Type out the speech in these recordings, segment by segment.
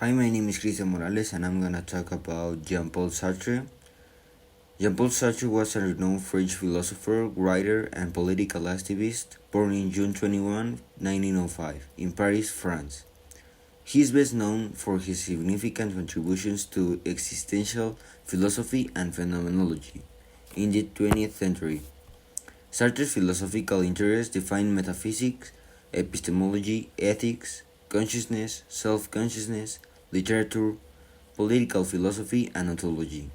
Hi, my name is Cristian Morales and I'm gonna talk about Jean-Paul Sartre. Jean-Paul Sartre was a renowned French philosopher, writer, and political activist born in June 21, 1905, in Paris, France. He is best known for his significant contributions to existential philosophy and phenomenology in the 20th century. Sartre's philosophical interests define metaphysics, epistemology, ethics, consciousness, self-consciousness, literature, political philosophy, and ontology.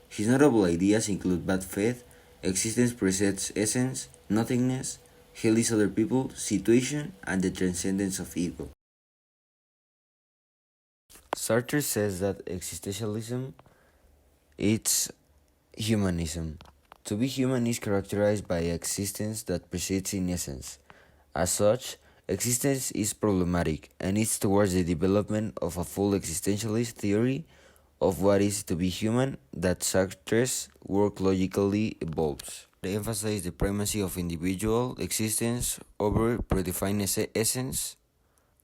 His notable ideas include bad faith, existence precedes essence, nothingness, hell is other people, situation, and the transcendence of ego. Sartre says that existentialism is humanism. To be human is characterized by existence that precedes in essence. As such, existence is problematic and it's towards the development of a full existentialist theory of what is to be human that Sartre's work logically evolves. They emphasize the primacy of individual existence over predefined essence,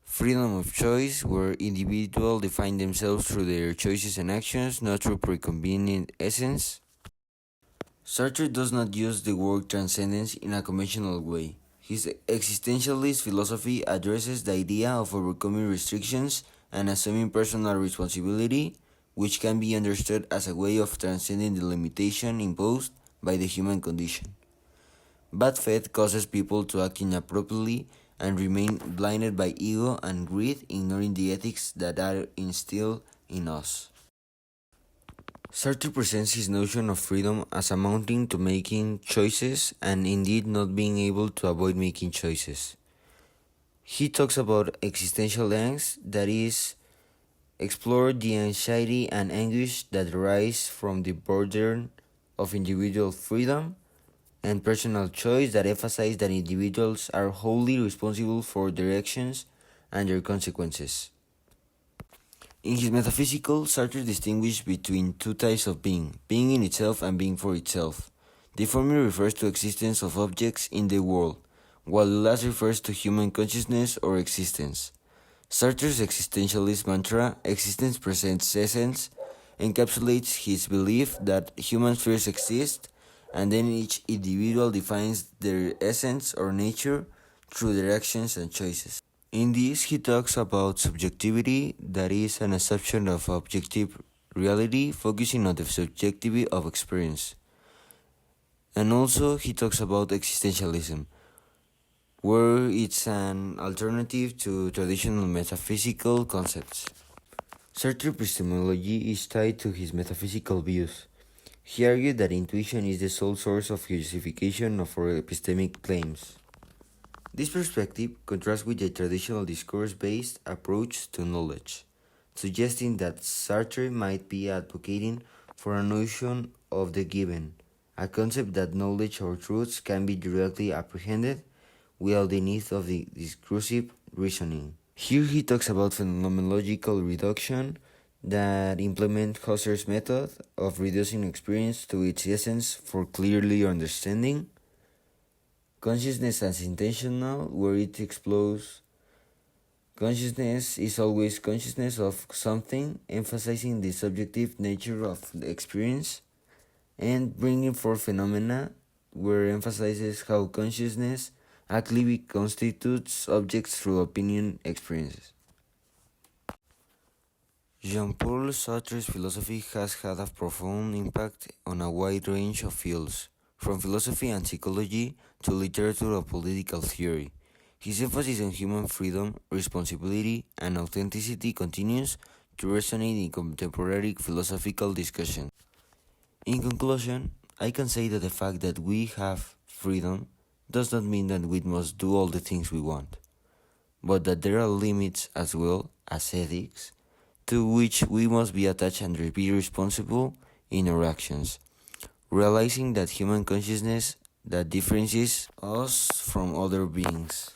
freedom of choice, where individuals define themselves through their choices and actions, not through preconvenient essence. Sartre does not use the word transcendence in a conventional way. His existentialist philosophy addresses the idea of overcoming restrictions and assuming personal responsibility, which can be understood as a way of transcending the limitation imposed by the human condition. Bad faith causes people to act inappropriately and remain blinded by ego and greed, ignoring the ethics that are instilled in us. Sartre presents his notion of freedom as amounting to making choices and indeed not being able to avoid making choices. He talks about existential angst, that is, explore the anxiety and anguish that arise from the burden of individual freedom and personal choice, that emphasize that individuals are wholly responsible for their actions and their consequences. In his Metaphysical, Sartre distinguished between two types of being in itself and being for itself. The former refers to existence of objects in the world, while the last refers to human consciousness or existence. Sartre's existentialist mantra, existence presents essence, encapsulates his belief that humans first exist, and then each individual defines their essence or nature through their actions and choices. In this, he talks about subjectivity, that is, an assumption of objective reality, focusing on the subjectivity of experience. And also, he talks about existentialism, where it's an alternative to traditional metaphysical concepts. Sartre epistemology is tied to his metaphysical views. He argued that intuition is the sole source of justification of our epistemic claims. This perspective contrasts with the traditional discourse-based approach to knowledge, suggesting that Sartre might be advocating for a notion of the given, a concept that knowledge or truths can be directly apprehended without the need of the discursive reasoning. Here he talks about phenomenological reduction that implement Husserl's method of reducing experience to its essence for clearly understanding. Consciousness as intentional, where it explores consciousness is always consciousness of something, emphasizing the subjective nature of the experience, and bringing forth phenomena, where emphasizes how consciousness actively constitutes objects through opinion experiences. Jean-Paul Sartre's philosophy has had a profound impact on a wide range of fields, from philosophy and psychology to literature or political theory. His emphasis on human freedom, responsibility, and authenticity continues to resonate in contemporary philosophical discussion. In conclusion, I can say that the fact that we have freedom does not mean that we must do all the things we want, but that there are limits as well as ethics to which we must be attached and be responsible in our actions, realizing that human consciousness that differentiates us from other beings.